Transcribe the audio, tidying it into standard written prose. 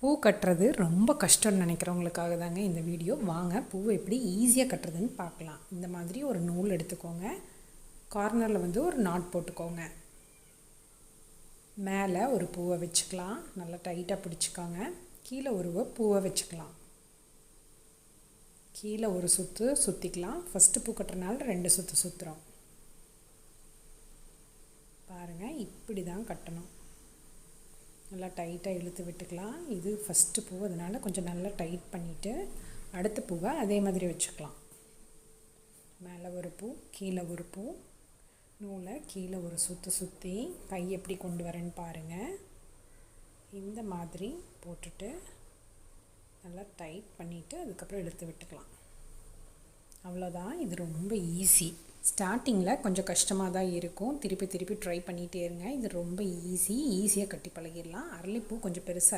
பூ கட்டுறது ரொம்ப கஷ்டம்னு நினைக்கிறவங்களுக்காக தாங்க இந்த வீடியோ. வாங்க பூவை எப்படி ஈஸியாக கட்டுறதுன்னு பார்க்கலாம். இந்த மாதிரி ஒரு நூல் எடுத்துக்கோங்க. கார்னரில் வந்து ஒரு நாட் போட்டுக்கோங்க. மேலே ஒரு பூவை வச்சுக்கலாம். நல்லா டைட்டாக பிடிச்சிக்கோங்க. கீழே ஒரு பூவை வச்சுக்கலாம். கீழே ஒரு சுற்று சுற்றிக்கலாம். ஃபஸ்ட்டு பூ கட்டுறதுனால 2 சுற்று சுற்றுறோம். பாருங்கள், இப்படி தான் கட்டணும். நல்லா டைட்டாக இழுத்து விட்டுக்கலாம். இது ஃபஸ்ட்டு பூ, அதனால் கொஞ்சம் நல்லா டைட் பண்ணிவிட்டு அடுத்த பூவை அதே மாதிரி வச்சுக்கலாம். மேலே ஒரு பூ, கீழே ஒரு பூ, நூலை கீழே ஒரு சுற்றி கை எப்படி கொண்டு வரேன்னு பாருங்கள். இந்த மாதிரி போட்டுட்டு நல்லா டைட் பண்ணிவிட்டு அதுக்கப்புறம் இழுத்து விட்டுக்கலாம். அவ்வளோதான். இது ரொம்ப ஈஸி. ஸ்டார்டிங்கில் கொஞ்சம் கஷ்டமாக தான் இருக்கும். திருப்பி ட்ரை பண்ணிகிட்டே இருங்க. இது ரொம்ப ஈஸியாக கட்டி பழகிடலாம். அரளிப்பூ கொஞ்சம் பெருசாக